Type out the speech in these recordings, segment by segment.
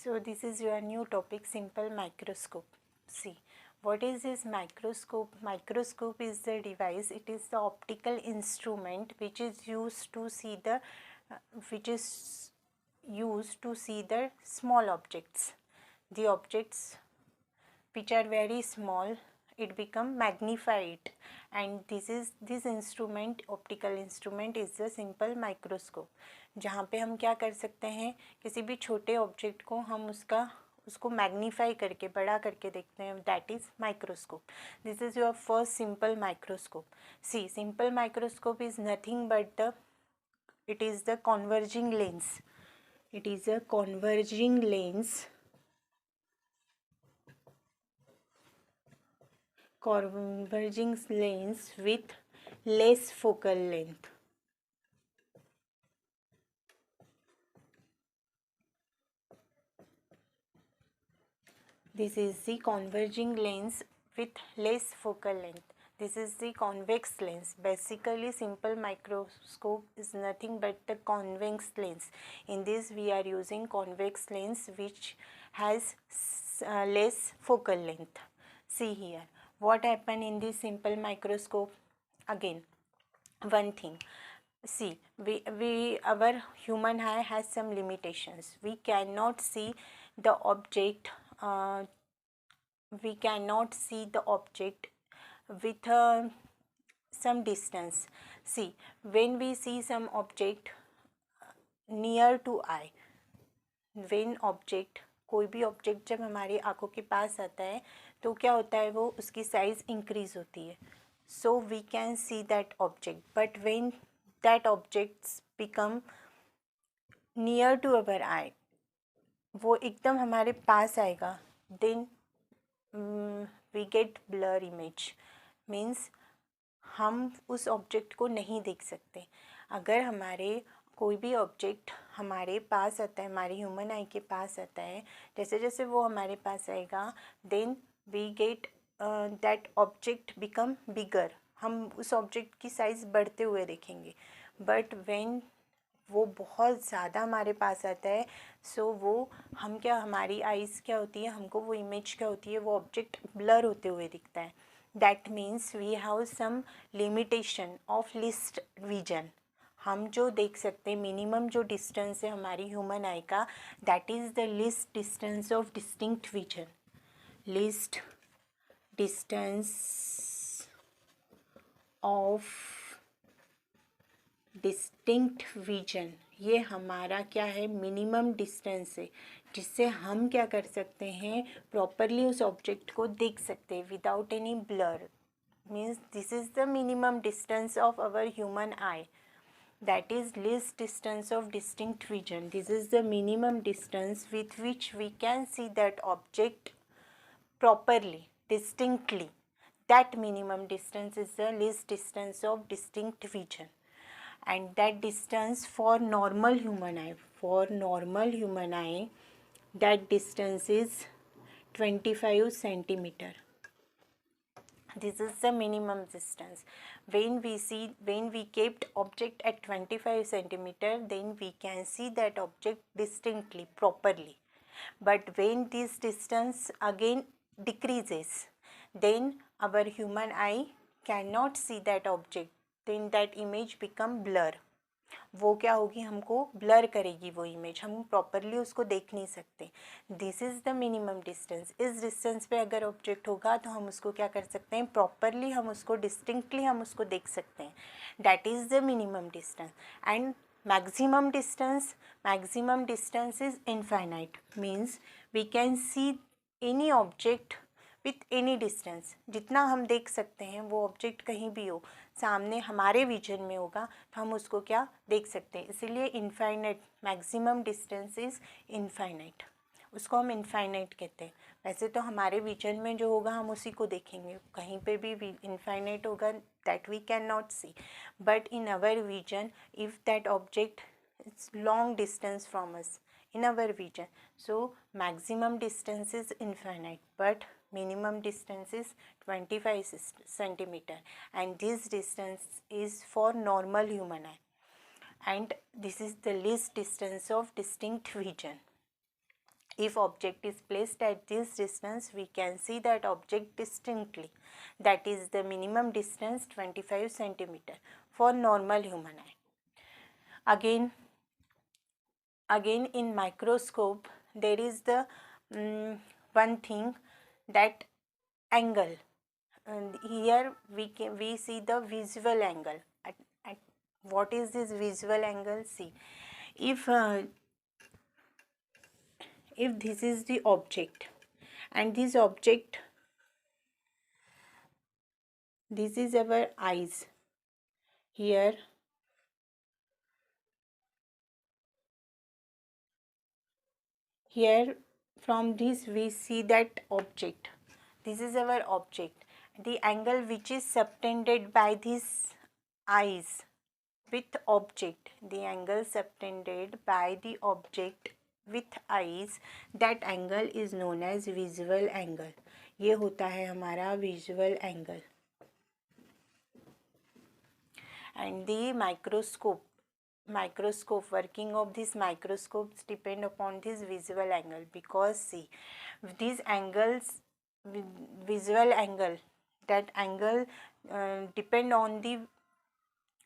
So this is your new topic, simple microscope. See, what is this microscope? Microscope is the device. It is the optical instrument which is used to see the small objects. The objects which are very small, it become magnified, and this instrument, optical instrument is the simple microscope. जहाँ पे हम क्या कर सकते हैं, किसी भी छोटे ऑब्जेक्ट को हम उसको मैग्नीफाई करके बड़ा करके देखते हैं, that is microscope. This is your first simple microscope. See, simple microscope is nothing but it is the converging lens. It is a converging lens. Converging lens with less focal length. This is the converging lens with less focal length. This is the convex lens. Basically, simple microscope is nothing but the convex lens. In this, we are using convex lens which has less focal length. See here, what happened in this simple microscope? Again, one thing. See, our human eye has some limitations. We cannot see the object. We cannot see the object with some distance. See, when we see some object near to eye, when object, कोई भी object जब हमारी आंखों के पास आता है तो क्या होता है, वो उसकी साइज इंक्रीज होती है. So we can see that object, but when that objects become near to our eye, वो एकदम हमारे पास आएगा, then we get blur image. Means हम उस ऑब्जेक्ट को नहीं देख सकते. अगर हमारे कोई भी ऑब्जेक्ट हमारे पास आता है, हमारी ह्यूमन आई के पास आता है, जैसे जैसे वो हमारे पास आएगा, then we get that object become bigger. हम उस ऑब्जेक्ट की साइज़ बढ़ते हुए देखेंगे. बट व्हेन वो बहुत ज़्यादा हमारे पास आता है, सो वो हम क्या, हमारी आइज़ क्या होती है, हमको वो इमेज क्या होती है, वो ऑब्जेक्ट ब्लर होते हुए दिखता है. That means we have some limitation of least vision. हम जो देख सकते हैं, मिनिमम जो डिस्टेंस है हमारी ह्यूमन आई का, that is the list distance of distinct vision. List distance of distinct vision, ये हमारा क्या है, मिनिमम डिस्टेंस है, जिससे हम क्या कर सकते हैं, प्रॉपरली उस ऑब्जेक्ट को देख सकते हैं without any blur. Means this is the minimum distance of our human eye, that is least distance of distinct vision. This is the minimum distance with which we can see that object properly, distinctly. That minimum distance is the least distance of distinct vision, and that distance for normal human eye, that distance is 25 centimeter. This is the minimum distance. When we kept object at 25 centimeter, then we can see that object distinctly, properly. But when this distance again decreases, then our human eye cannot see that object. Then that image become blur. वो क्या होगी, हमको blur करेगी वो image, हम properly उसको देख नहीं सकते. This is the minimum distance. इस डिस्टेंस पे अगर ऑब्जेक्ट होगा तो हम उसको क्या कर सकते हैं, प्रॉपरली हम उसको डिस्टिंक्टली हम उसको देख सकते हैं. That is the minimum distance. And maximum distance is infinite. Means we can see any object with any distance. जितना हम देख सकते हैं, वो ऑब्जेक्ट कहीं भी हो, सामने हमारे विजन में होगा तो हम उसको क्या देख सकते हैं. इसीलिए infinite, maximum distance is infinite, उसको हम इनफाइनाइट कहते हैं. वैसे तो हमारे विजन में जो होगा हम उसी को देखेंगे, कहीं पे भी इनफाइनाइट होगा, that we can not see. But in our vision, if that object it's long distance from us in our vision, so maximum distance is infinite, but minimum distance is 25 centimeter, and this distance is for normal human eye, and this is the least distance of distinct vision. If object is placed at this distance, we can see that object distinctly. That is the minimum distance 25 centimeter for normal human eye. Again in microscope there is the one thing, that angle. And here we see the visual angle. At what is this visual angle? See, if this is the object, and this object, this is our eyes. Here from this we see that object. This is our object. The angle which is subtended by these eyes with object, the angle subtended by the object with eyes, that angle is known as visual angle. ये होता है हमारा visual angle. And the microscope working of these microscopes depend upon this visual angle, because see, these angles, visual angle, that angle depend on the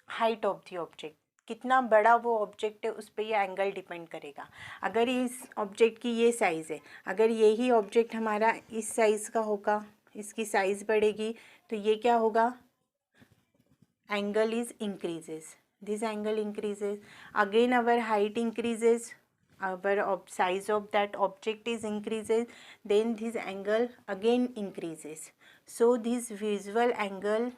height of the object. कितना बड़ा वो object है उस पर ये एंगल डिपेंड करेगा. अगर इस ऑब्जेक्ट की ये साइज़ है, अगर यही ऑब्जेक्ट हमारा इस साइज़ का होगा, इसकी साइज़ बढ़ेगी, तो ये क्या होगा, angle is increases. This angle increases. Again our height increases, our size of that object is increases, then this angle again increases. So this visual angle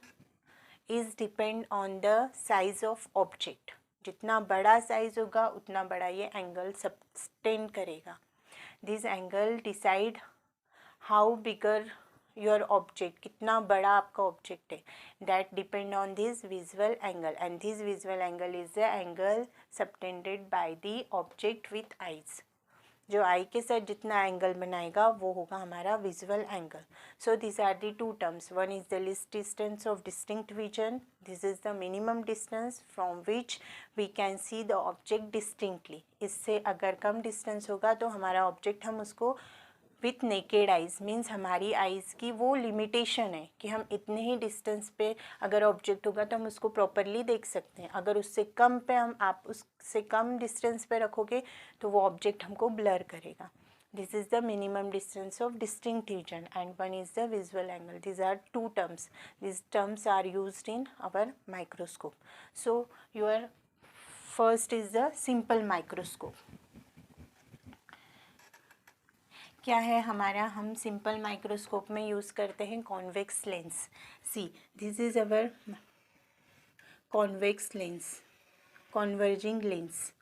is depend on the size of object. जितना बड़ा size होगा उतना बड़ा ये angle sustain करेगा. This angle decide how bigger your object, कितना बड़ा आपका ऑब्जेक्ट है, that depend on this visual angle. And this visual angle is the angle subtended by the object with eyes. जो आई के साथ जितना एंगल बनाएगा वो होगा हमारा visual angle. So this are the two terms. One is the least distance of distinct vision. This is the minimum distance from which we can see the object distinctly. इससे अगर कम डिस्टेंस होगा तो हमारा object हम उसको with naked eyes, means हमारी eyes की वो लिमिटेशन है कि हम इतने ही डिस्टेंस पे अगर ऑब्जेक्ट होगा तो हम उसको प्रॉपरली देख सकते हैं. अगर उससे कम पे आप उससे कम डिस्टेंस पे रखोगे तो वो ऑब्जेक्ट हमको ब्लर करेगा. This is the minimum distance of distinct vision and one is the visual angle. This are two terms. This terms are used in our microscope. So your first is the simple microscope. क्या है हमारा, हम simple microscope में use करते हैं convex lens. See, this is our convex lens, converging lens.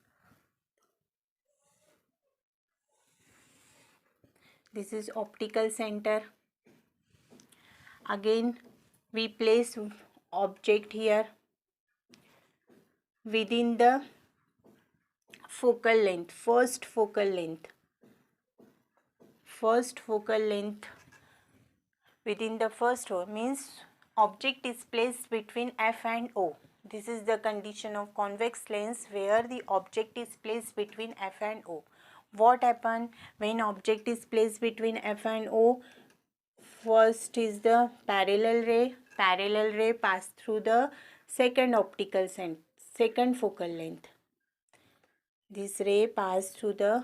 This is optical centre. Again we place object here within the focal length, first focal length within the first row, means object is placed between F and O. This is the condition of convex lens where the object is placed between F and O. What happen when object is placed between F and O? First is the parallel ray pass through the second second focal length. This ray pass through the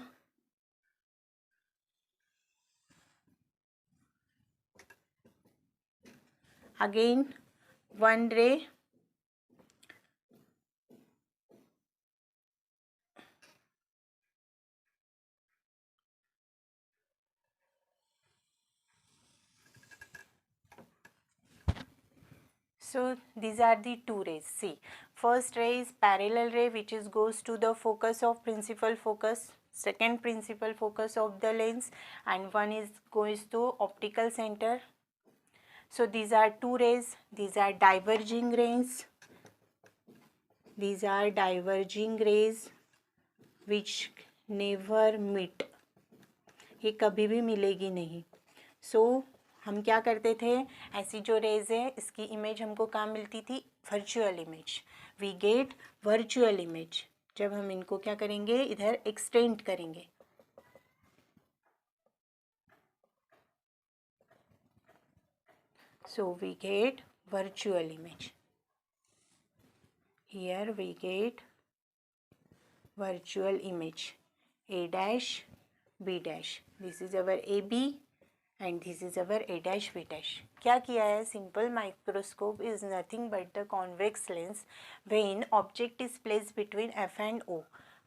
again one ray so these are the two rays. See, first ray is parallel ray which is goes to the focus of principal focus, second principal focus of the lens, and one is goes to optical center. So these are two rays. These are diverging rays. These are diverging rays which never meet. ये कभी भी मिलेगी नहीं. So हम क्या करते थे, ऐसी जो रेज है इसकी इमेज हमको कहाँ मिलती थी, virtual image. We get virtual image. जब हम इनको क्या करेंगे, इधर एक्सटेंड करेंगे, So we get virtual image. Here we get virtual image A dash B dash. This is our AB and this is our A dash B dash. क्या किया है? Simple microscope is nothing but the convex lens when object is placed between F and O.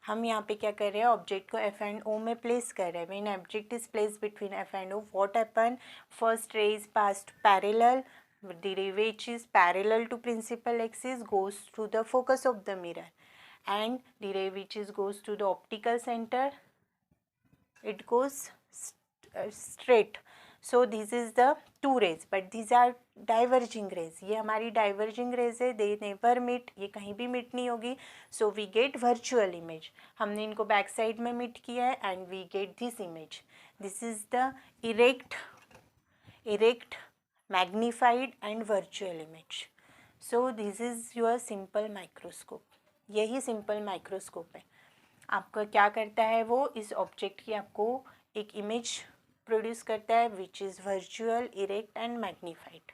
हम यहाँ पे क्या कर रहे हैं? ऑब्जेक्ट को F and O में प्लेस कर रहे हैं. When object is placed between F and O, what happen? First ray is passed parallel. The ray which is parallel to principal axis goes to the focus of the mirror, and the ray which is goes to the optical center, it goes straight. So this is the two rays, but these are diverging rays. ये हमारी diverging rays है. They never meet. ये कहीं भी meet नहीं होगी. So we get virtual image. हमने इनको back side में meet किया है and we get this image. This is the erect, magnified and virtual image. So this is your simple microscope. यही simple microscope है. आपका क्या करता है? वो इस ऑब्जेक्ट की आपको एक इमेज प्रोड्यूस करता है which is virtual, erect and magnified.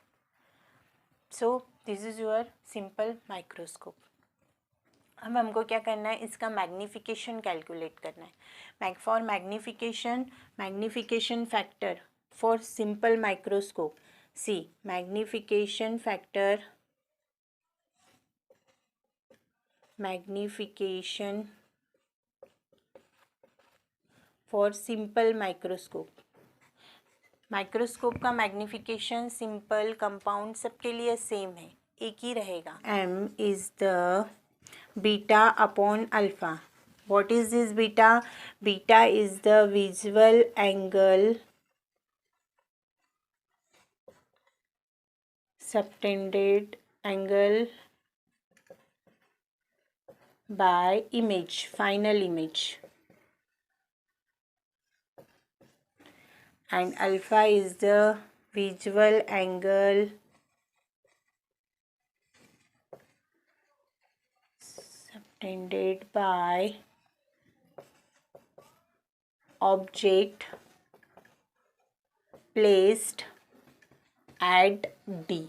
So this is your simple microscope. अब हमको क्या करना है? इसका मैग्नीफिकेशन कैलकुलेट करना है. For magnification factor for simple microscope. See magnification for simple microscope. Microscope का मैग्नीफिकेशन सिंपल, कंपाउंड सबके लिए सेम है, एक ही रहेगा. m is the beta upon alpha. What is this beta? Beta is the visual angle subtended angle by image, final image, and alpha is the visual angle subtended by object placed at D.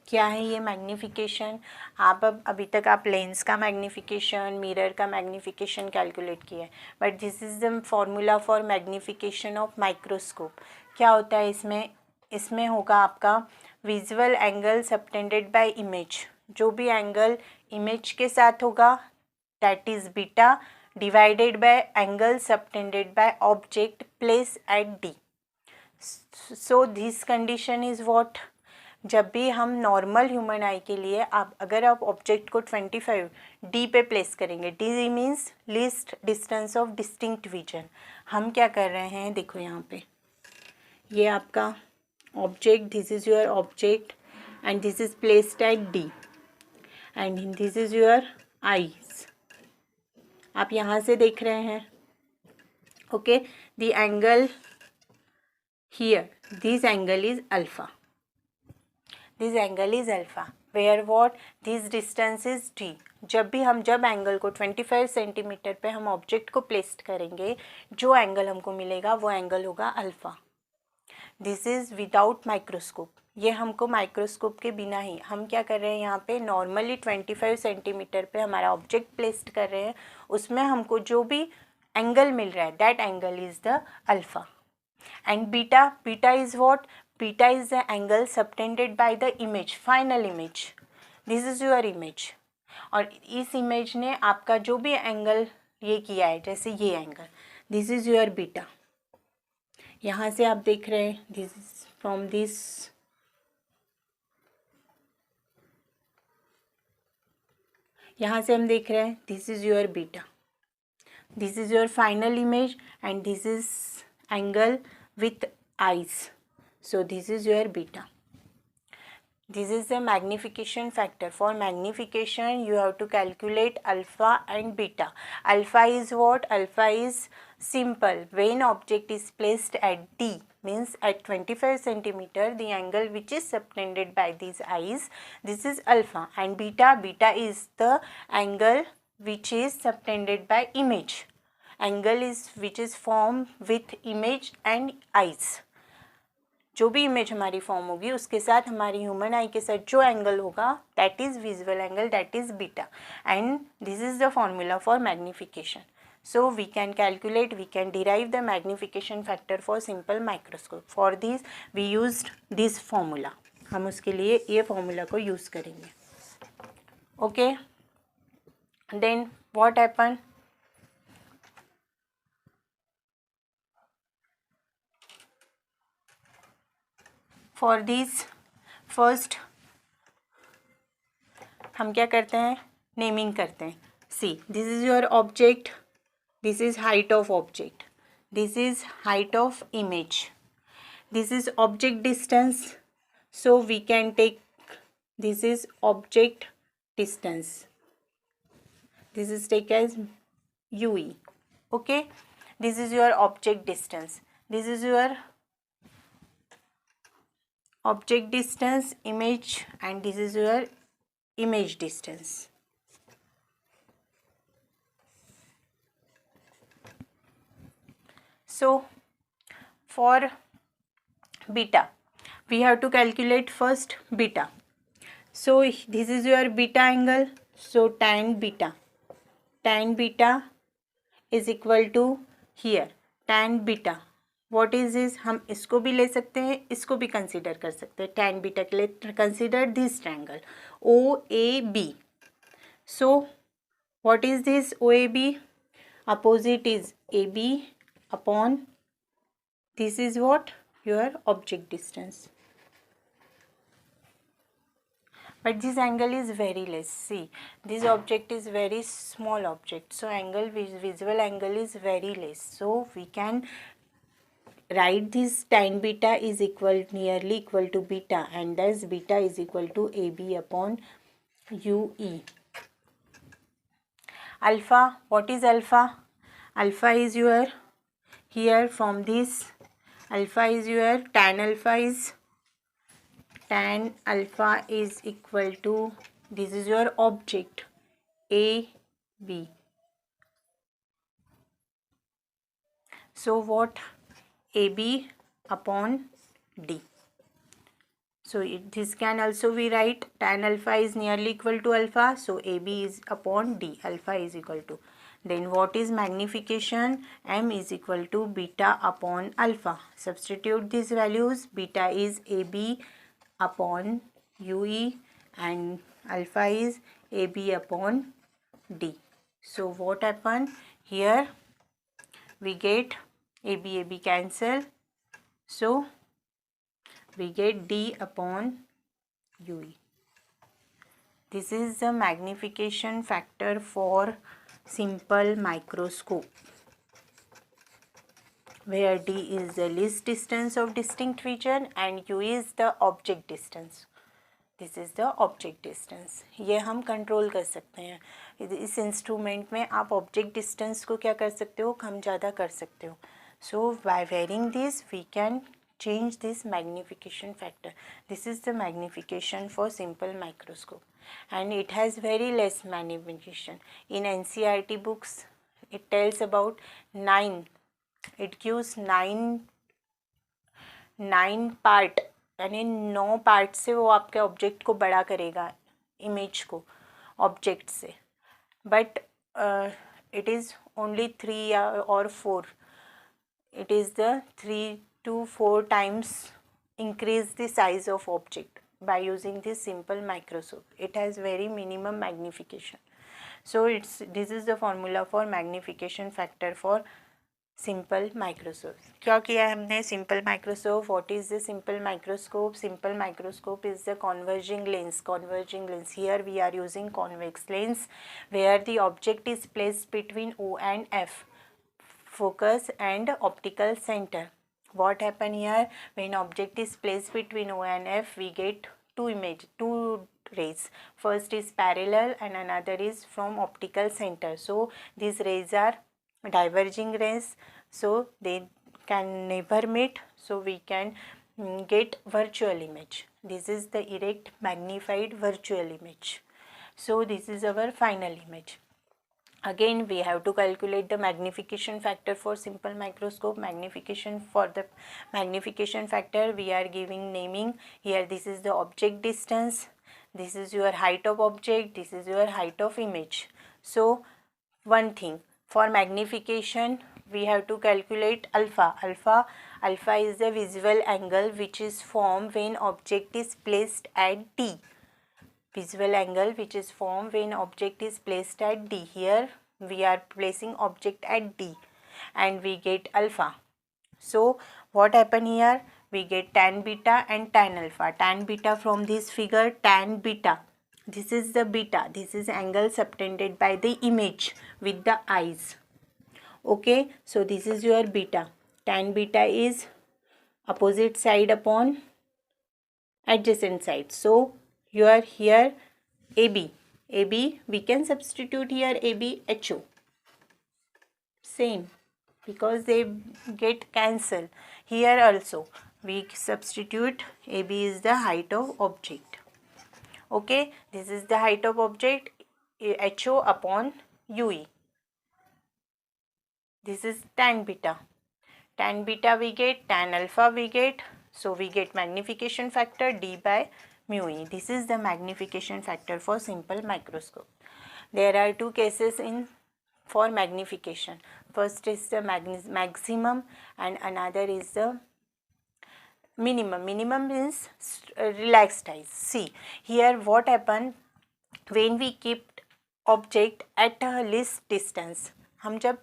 क्या है ये magnification? आप अब अभी तक आप lens का magnification, mirror का मैग्नीफिकेशन कैलकुलेट किया है, but this is the formula for magnification of microscope. क्या होता है इसमें होगा आपका visual angle subtended bye image. जो भी एंगल इमेज के साथ होगा that is beta divided by angle subtended by object place at D. So this condition is what? जब भी हम नॉर्मल ह्यूमन आई के लिए अगर आप ऑब्जेक्ट को 25 डी पे प्लेस करेंगे, D means least distance of distinct vision. हम क्या कर रहे हैं? देखो यहाँ पे ये आपका object, this is your object and this is placed at D and this is your eyes. आप यहाँ से देख रहे हैं. Okay, the angle here, this angle is alpha. This angle is alpha where what this distance is D. जब angle को 25 centimetre पे हम ऑब्जेक्ट को प्लेस करेंगे, जो एंगल हमको मिलेगा वो एंगल होगा alpha. This is without microscope. ये हमको माइक्रोस्कोप के बिना ही हम क्या कर रहे हैं? यहाँ पे नॉर्मली 25 सेंटीमीटर पे हमारा ऑब्जेक्ट प्लेस्ड कर रहे हैं, उसमें हमको जो भी एंगल मिल रहा है that angle is the alpha. And beta is what? Beta is the angle subtended by the image, final image. This is your image. और इस इमेज ने आपका जो भी एंगल ये किया है, जैसे ये angle, this is your beta. यहाँ से आप देख रहे हैं दिस इज फ्रॉम दिस, यहाँ से हम देख रहे हैं this is your beta. This is your final image and this is angle with eyes. So this is your beta. This is the magnification factor. For magnification you have to calculate alpha and beta. Alpha is what? Alpha is simple. When object is placed at D, means at 25 centimeter, the angle which is subtended by these eyes, this is alpha. And beta is the angle which is subtended by image. Angle is which is formed with image and eyes. जो भी image हमारी form होगी उसके साथ हमारी human आई के साथ जो एंगल होगा that is visual angle, that is beta, and this is the formula for magnification. So we can calculate, we can derive the magnification factor for simple microscope. For this we used this formula. हम उसके लिए ये formula को use करेंगे. Okay. Then what happened? For this first हम क्या करते हैं, नेमिंग करते हैं. See, this is your object, this is height of object, this is height of image, this is object distance, so we can take this is object distance, this is take as UE. Okay, this is your object distance, this is your object distance image, and this is your image distance. So for beta we have to calculate first beta. So this is your beta angle, so tan beta is equal to here tan beta. What is this? हम इसको भी ले सकते हैं, इसको भी consider कर सकते हैं. tan beta के लिए consider this triangle OAB. So what is this OAB? Opposite is AB upon this is what? Your object distance. But this angle is very less. See, this object is very small object, so angle visual angle is very less. So we can write this tan beta is nearly equal to beta, and thus beta is equal to AB upon UE. Alpha, what is alpha? Alpha is your, here from this, alpha is your tan alpha is equal to, this is your object AB. So what? AB upon D. So this can also be write tan alpha is nearly equal to alpha, so AB is upon D, alpha is equal to. Then what is magnification? M is equal to beta upon alpha. Substitute these values. Beta is AB upon UE and alpha is AB upon D. So what happened? Here we get AB cancel. So we get D upon UE. This is the magnification factor for simple microscope, where D is the least distance of distinct region and U is the object distance. This is the object distance. ये हम control कर सकते हैं. इस instrument में आप object distance को क्या कर सकते हो, कम ज़्यादा कर सकते हो. So by varying this we can change this magnification factor. This is the magnification for simple microscope, and it has very less magnification. In NCERT books it tells about 9, it gives 9 part, यानी 9 part से वो आपके object को बड़ा करेगा, image को object से. But it is only 3 or 4. It is the 3 to 4 times increase the size of object by using this simple microscope. It has very minimum magnification. So this is the formula for magnification factor for simple microscope. क्या किया हमने? Simple microscope. What is the simple microscope? Simple microscope is the converging lens. Converging lens. Here we are using convex lens, where the object is placed between O and F, focus and optical center. What happen here? When object is placed between O and F, we get two rays. First is parallel and another is from optical center. So these rays are diverging rays, so they can never meet, so we can get virtual image. This is the erect magnified virtual image. So this is our final image. Again we have to calculate the magnification factor for simple microscope. For the magnification factor we are giving naming here. This is the object distance, this is your height of object, this is your height of image. So one thing, for magnification we have to calculate alpha. Alpha is the visual angle which is formed when object is placed at D. Visual angle which is formed when object is placed at D. Here we are placing object at D and we get alpha. So what happen here? We get tan beta and tan alpha. Tan beta from this figure, tan beta. This is the beta. This is angle subtended by the image with the eyes. Okay, so this is your beta. Tan beta is opposite side upon adjacent side. So you are here AB. AB we can substitute here AB HO. Same, because they get cancel. Here also we substitute AB is the height of object. Okay, this is the height of object, HO upon UE. This is tan beta. Tan beta we get, tan alpha we get. So we get magnification factor D by mu E. This is the magnification factor for simple microscope. There are two cases for magnification. First is the maximum and another is the minimum. Minimum means relaxed eyes. See here what happened when we keep object at a least distance. हम जब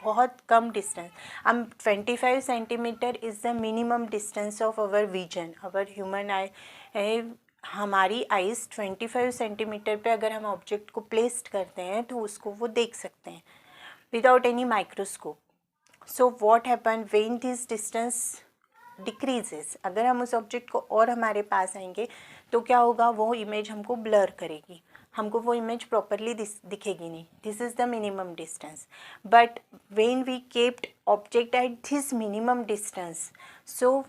बहुत कम distance, हम 25 centimetre is the minimum distance of our vision, our human eye. हमारी eyes 25 centimetre पे अगर हम object को placed करते हैं तो उसको वो देख सकते हैं without any microscope. So what happen when this distance decreases, अगर हम उस ऑब्जेक्ट को और हमारे पास आएंगे तो क्या होगा, वो इमेज हमको ब्लर करेगी, हमको वो इमेज प्रॉपरली दिखेगी नहीं. This is the minimum distance. But when we kept object at this minimum distance, so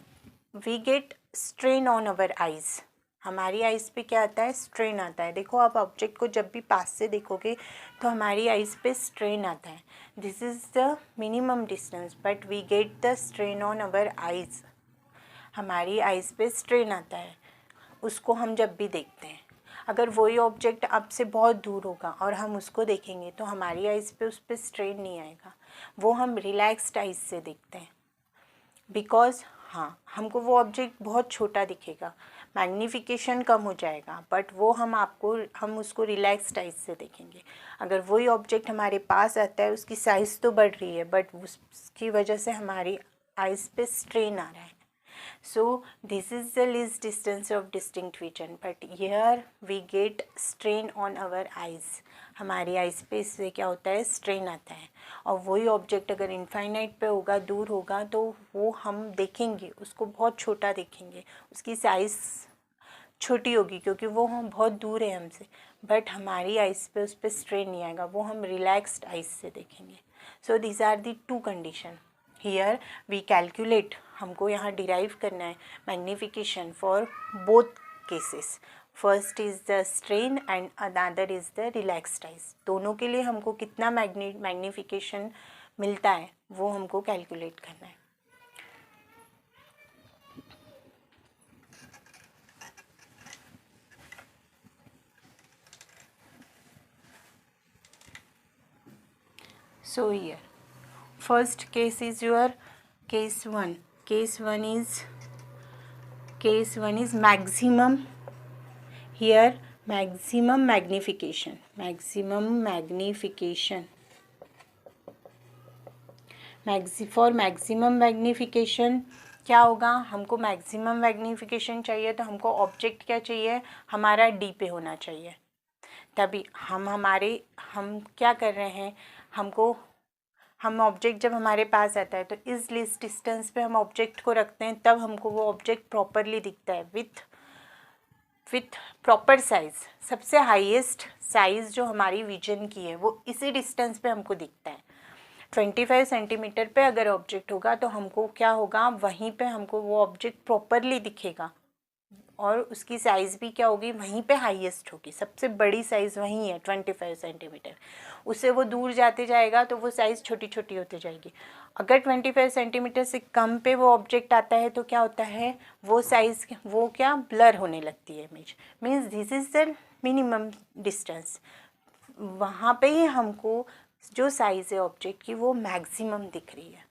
we get strain on our eyes. हमारी आइज़ पे क्या आता है, स्ट्रेन आता है. देखो आप ऑब्जेक्ट को जब भी पास से देखोगे तो हमारी आइज़ पे स्ट्रेन आता है. This is the minimum distance but we get the strain on our eyes. हमारी आइज़ पे स्ट्रेन आता है उसको हम जब भी देखते हैं. अगर वही ऑब्जेक्ट आपसे बहुत दूर होगा और हम उसको देखेंगे तो हमारी आइज़ पे उस पर स्ट्रेन नहीं आएगा, वो हम रिलैक्स्ड आइज़ से देखते हैं. बिकॉज हाँ, हमको वो ऑब्जेक्ट बहुत छोटा दिखेगा, मैग्नीफिकेशन कम हो जाएगा, बट वो हम उसको रिलैक्स्ड आइज़ से देखेंगे. अगर वही ऑब्जेक्ट हमारे पास आता है, उसकी साइज़ तो बढ़ रही है बट उसकी वजह से हमारी आइज़ पे स्ट्रेन आ रहा है. So this is the least distance of distinct vision, but here we get strain on our eyes. हमारी आइज़ पे इससे क्या होता है, स्ट्रेन आता है. और वही ऑब्जेक्ट अगर इनफाइनाइट पे होगा, दूर होगा, तो वो हम देखेंगे उसको बहुत छोटा देखेंगे, उसकी साइज़ छोटी होगी क्योंकि वो हम बहुत दूर है हमसे, बट हमारी आइज़ पे उस पर स्ट्रेन नहीं आएगा, वो हम रिलैक्स्ड आइज़ से देखेंगे. So these are the two condition. Here we calculate, हमको यहाँ डिराइव करना है magnification for both cases. First is the strain and another is the relaxed eyes. दोनों के लिए हमको कितना मैग्नीफिकेशन मिलता है वो हमको कैलकुलेट करना है. So here first case is your case 1. Case 1 is maximum. Here maximum magnification. For maximum magnification क्या होगा, हमको मैक्सिमम मैग्नीफिकेशन चाहिए तो हमको ऑब्जेक्ट क्या चाहिए, हमारा डी पे होना चाहिए. तभी हम क्या कर रहे हैं, हम ऑब्जेक्ट जब हमारे पास आता है तो इस लिस्ट डिस्टेंस पे हम ऑब्जेक्ट को रखते हैं, तब हमको वो ऑब्जेक्ट प्रॉपरली दिखता है विथ प्रॉपर साइज़. सबसे हाईएस्ट साइज़ जो हमारी विजन की है वो इसी डिस्टेंस पे हमको दिखता है. 25 सेंटीमीटर पे अगर ऑब्जेक्ट होगा तो हमको क्या होगा, वहीं पे हमको वो ऑब्जेक्ट प्रॉपरली दिखेगा और उसकी साइज़ भी क्या होगी, वहीं पे हाईएस्ट होगी, सबसे बड़ी साइज़ वहीं है 25 सेंटीमीटर। उससे वो दूर जाते जाएगा तो वो साइज़ छोटी छोटी होती जाएगी। अगर 25 सेंटीमीटर से कम पे वो ऑब्जेक्ट आता है तो क्या होता है, वो साइज़ वो क्या ब्लर होने लगती है image, means this is the minimum distance. वहाँ पे ही हमको जो साइज़ है ऑब्जेक्ट की वो मैक्सिमम दिख रही है,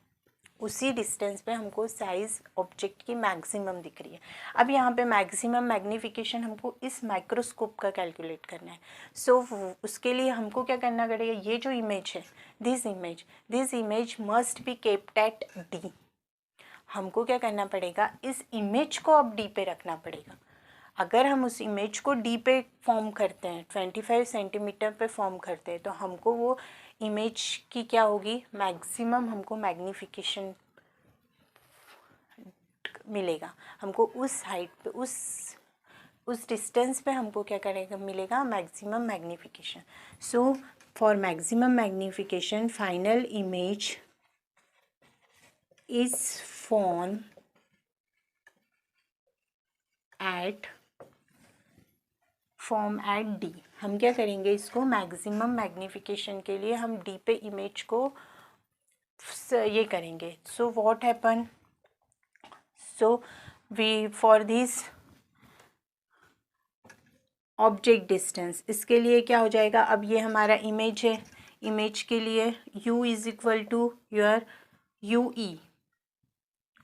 उसी डिस्टेंस पे हमको साइज़ ऑब्जेक्ट की मैक्सिमम दिख रही है। अब यहाँ पे मैक्सिमम मैग्नीफिकेशन हमको इस माइक्रोस्कोप का कैलकुलेट करना है। सो उसके लिए हमको क्या करना पड़ेगा, ये जो इमेज है, this image must be kept at D. हमको क्या करना पड़ेगा, इस इमेज को अब डी पे रखना पड़ेगा। अगर हम उस इमेज को डी पे फॉर्म करते हैं, 25 सेंटीमीटर पे फॉर्म करते हैं, तो हमको वो इमेज की क्या होगी, मैक्सिमम हमको मैग्नीफिकेशन मिलेगा। हमको उस हाइट पे उस डिस्टेंस पे हमको क्या करेगा, मिलेगा maximum magnification. So for maximum magnification final image is form at D. हम क्या करेंगे, इसको मैक्सिमम मैग्नीफिकेशन के लिए हम डी पे इमेज को ये करेंगे। So what happen, so we for this object distance, इसके लिए क्या हो जाएगा, अब ये हमारा इमेज है, इमेज के लिए u is equal to your U E,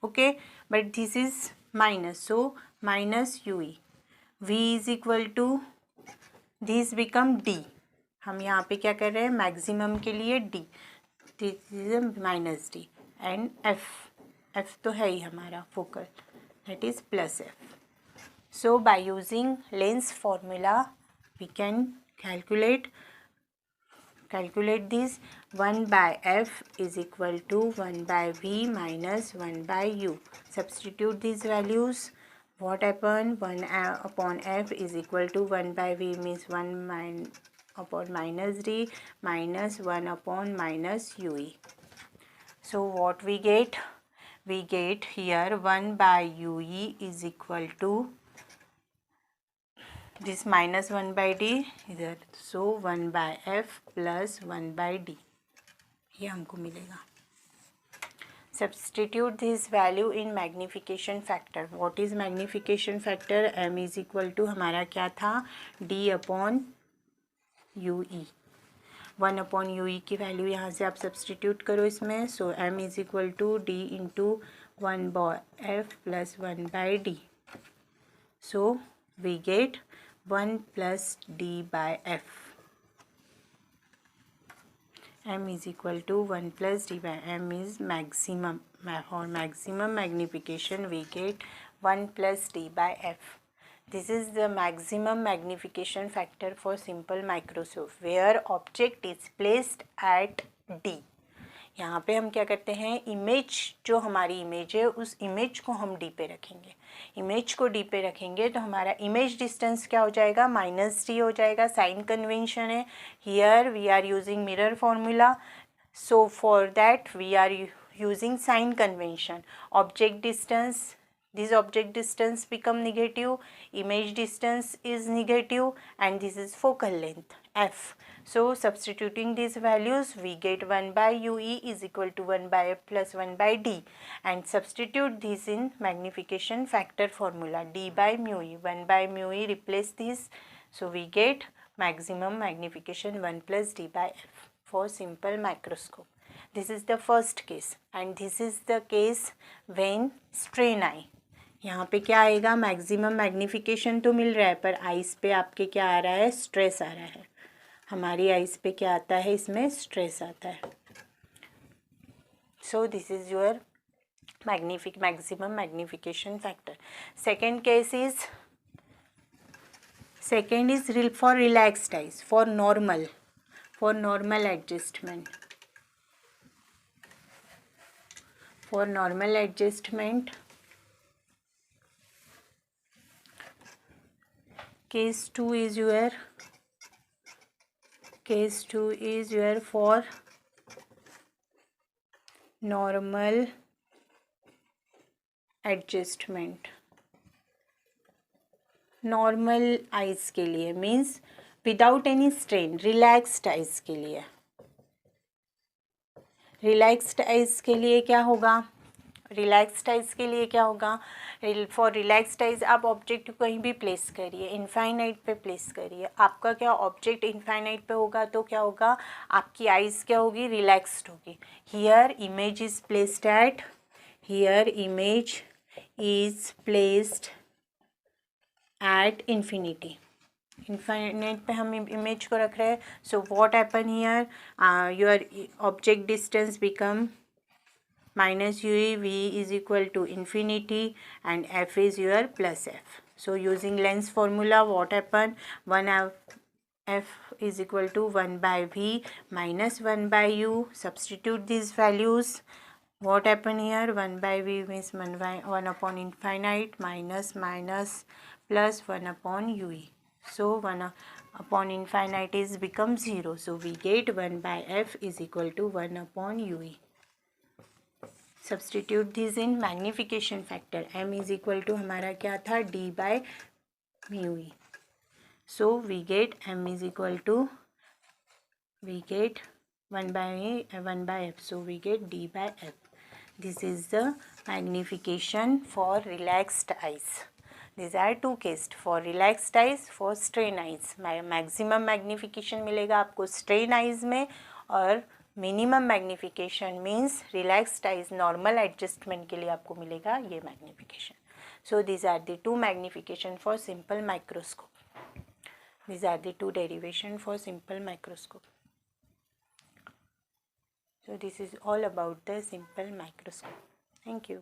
okay, but this is minus, so minus U E, v is equal to this become d। हम यहाँ पे क्या कर रहे हैं, मैक्सिमम के लिए d, this is minus d, and f तो है ही हमारा focal, that is plus f। So by using lens formula we can calculate this 1 by f is equal to 1 by v minus 1 by u. Substitute these values. What happen, 1 upon f is equal to 1 by v means 1 upon minus d minus 1 upon minus ue. So what we get? We get here 1 by ue is equal to this minus 1 by d इधर, so 1 by f plus 1 by d, ये हमको मिलेगा। Substitute this value in magnification factor. What is magnification factor? m is equal to हमारा क्या था, d upon ue, 1 upon ue की value यहाँ से आप सब्सटीट्यूट करो इसमें, so m is equal to d into 1 by f plus 1 by d, so we get 1 plus d by f, m is equal to 1 plus d by m is maximum, for maximum magnification we get 1 plus d by f. This is the maximum magnification factor for simple microscope where object is placed at d. यहाँ पे हम क्या करते हैं, image जो हमारी image है उस इमेज को हम डी पे रखेंगे। इमेज को डी पे रखेंगे तो हमारा इमेज डिस्टेंस क्या हो जाएगा, माइनस डी हो जाएगा। साइन कन्वेंशन है, here we are using mirror formula, so for that we are using sign convention. Object distance, this object distance become negative, image distance is negative, and this is focal length f. So substituting these values we get 1 by ue is equal to 1 by f plus 1 by d, and substitute this in magnification factor formula, d by mu e, 1 by mu e replace this, so we get maximum magnification 1 plus d by f for simple microscope. This is the first case, and this is the case when strain eye. यहाँ पे क्या आएगा, maximum magnification तो मिल रहा है पर ice पे आपके क्या आ रहा है, स्ट्रेस आ रहा है। हमारी आइस पे क्या आता है, इसमें स्ट्रेस आता है। So this is your maximum magnification factor. Second case is for relaxed eyes, for normal adjustment, case 2 is your for normal adjustment. Normal eyes के लिए means without any strain, relaxed eyes के लिए, relaxed eyes के लिए क्या होगा, relaxed eyes के लिए क्या होगा, फॉर रिलैक्स्ड आइज आप ऑब्जेक्ट को कहीं भी प्लेस करिए, इनफाइनाइट पे प्लेस करिए, आपका क्या ऑब्जेक्ट इनफाइनाइट पे होगा तो क्या होगा, आपकी आइज क्या होगी, रिलैक्स्ड होगी. Here image is placed at, here image is placed at infinity, infinite पे हम इमेज को रख रहे हैं. सो what happen here, your object distance become minus ue, v is equal to infinity and f is your plus f. So using lens formula what happen, 1 f is equal to 1 by v minus 1 by u. Substitute these values. What happen here, 1 by v means 1 upon infinite minus minus plus 1 upon ue. So 1 upon infinite is become 0. So we get 1 by f is equal to 1 upon ue. Substitute this in magnification factor, m is equal to हमारा क्या था, d by mu E. So we get m is equal to, we get 1 by f, so we get d by f. This is the magnification for relaxed eyes. These are two cases, for relaxed eyes, for strain eyes. Maximum magnification मिलेगा आपको strain eyes में, और minimum magnification means relaxed eyes normal adjustment के लिए आपको मिलेगा ये magnification. So these are the two magnification for simple microscope. These are the two derivation for simple microscope. So this is all about the simple microscope. Thank you.